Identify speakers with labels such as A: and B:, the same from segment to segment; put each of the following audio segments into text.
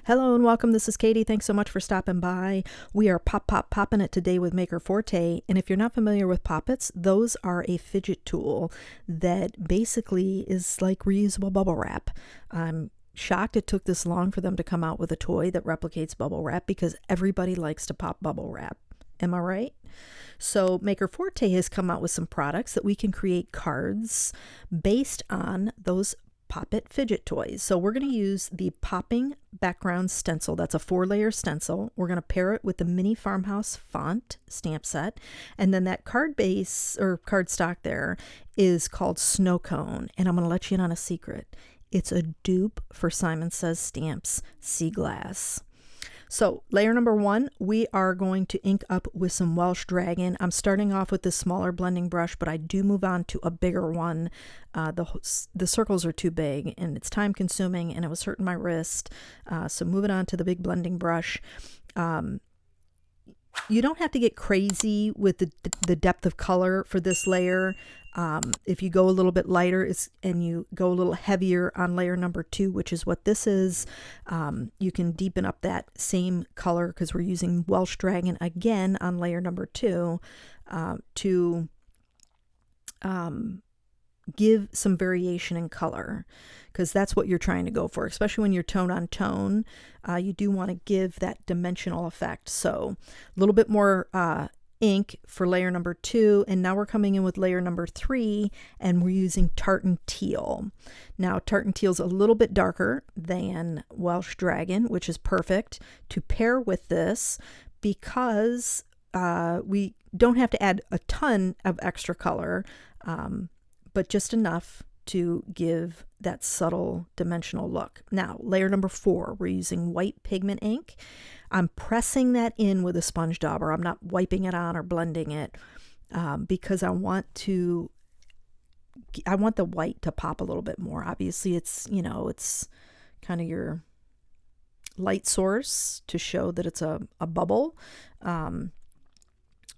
A: Hello and welcome. This is Katie. Thanks so much for stopping by. We are popping it today with Maker Forte. And if you're not familiar with poppets, those are a fidget tool that basically is like reusable bubble wrap. I'm shocked it took this long for them to come out with a toy that replicates bubble wrap because everybody likes to pop bubble wrap. Am I right? So Maker Forte has come out with some products that we can create cards based on those poppet fidget toys. So we're going to use the Popping Background Stencil. That's a 4-layer stencil. We're going to pair it with the mini Farmhouse font stamp set. And then that card base or cardstock there is called Snow Cone. And I'm going to let you in on a secret. It's a dupe for Simon Says Stamps Sea Glass. So layer number 1, we are going to ink up with some Welsh Dragon. I'm starting off with this smaller blending brush, but I do move on to a bigger one. The circles are too big and it's time consuming and it was hurting my wrist. So moving on to the big blending brush. You don't have to get crazy with the depth of color for this layer. If you go a little bit lighter and you go a little heavier on layer number 2, which is what this is, you can deepen up that same color because we're using Welsh Dragon again on layer number 2 to give some variation in color, because that's what you're trying to go for, especially when you're tone on tone. You do want to give that dimensional effect. So a little bit more ink for layer number 2, and now we're coming in with layer number 3 and we're using Tartan Teal. Now Tartan Teal is a little bit darker than Welsh Dragon, which is perfect to pair with this because we don't have to add a ton of extra color, but just enough to give that subtle dimensional look. Now, layer number 4, we're using white pigment ink. I'm pressing that in with a sponge dauber. I'm not wiping it on or blending it because I want the white to pop a little bit more. Obviously, it's kind of your light source to show that it's a bubble.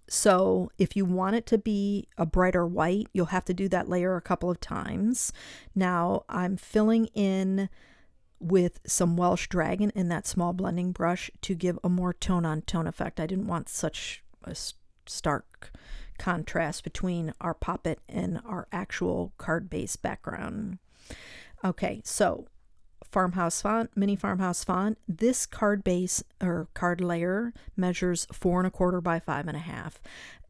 A: So if you want it to be a brighter white, you'll have to do that layer a couple of times. Now I'm filling in with some Welsh Dragon in that small blending brush to give a more tone on tone effect. I didn't want such a stark contrast between our poppet and our actual card base background. Okay, so Farmhouse font, mini Farmhouse font. This card base or card layer measures 4 1/4 by 5 1/2,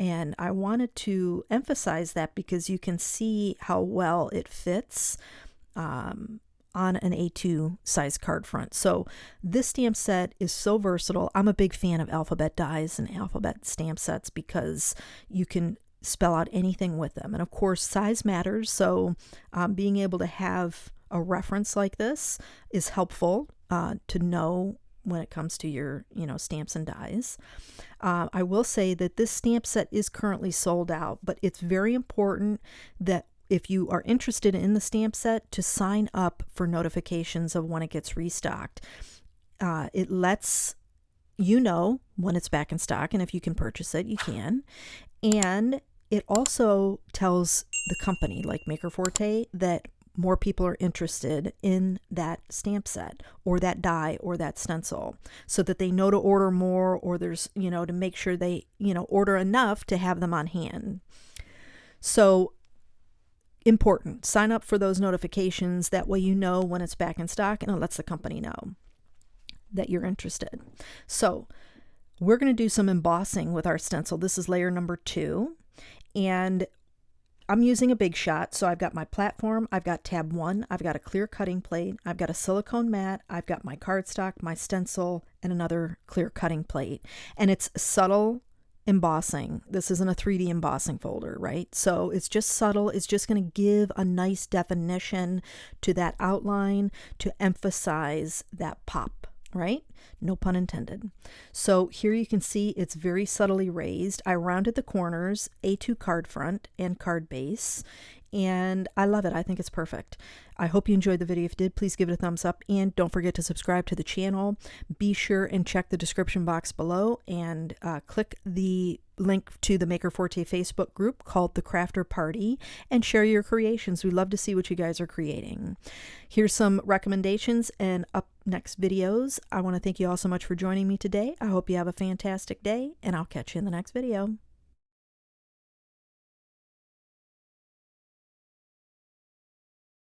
A: and I wanted to emphasize that because you can see how well it fits on an A2 size card front. So this stamp set is so versatile. I'm a big fan of alphabet dies and alphabet stamp sets because you can spell out anything with them, and of course size matters. So being able to have a reference like this is helpful to know when it comes to your stamps and dies. I will say that this stamp set is currently sold out, but it's very important that if you are interested in the stamp set to sign up for notifications of when it gets restocked. It lets you know when it's back in stock, and if you can purchase it, you can. And it also tells the company like Maker Forte that more people are interested in that stamp set or that die or that stencil, so that they know to order more, or there's, to make sure they, order enough to have them on hand. So important, sign up for those notifications. That way you know when it's back in stock, and it lets the company know that you're interested. So we're going to do some embossing with our stencil. This is layer number 2, and I'm using a big shot. So I've got my platform, I've got tab 1, I've got a clear cutting plate, I've got a silicone mat, I've got my cardstock, my stencil, and another clear cutting plate. And it's subtle embossing. This isn't a 3D embossing folder, right? So it's just subtle. It's just going to give a nice definition to that outline to emphasize that pop, right? No pun intended. So here you can see it's very subtly raised. I rounded the corners, A2 card front and card base, and I love it. I think it's perfect. I hope you enjoyed the video. If you did, please give it a thumbs up, and don't forget to subscribe to the channel. Be sure and check the description box below and click the link to the Maker Forte Facebook group called The Crafter Party and share your creations. We love to see what you guys are creating. Here's some recommendations and up next videos. I want to thank you all so much for joining me today. I hope you have a fantastic day, and I'll catch you in the next video.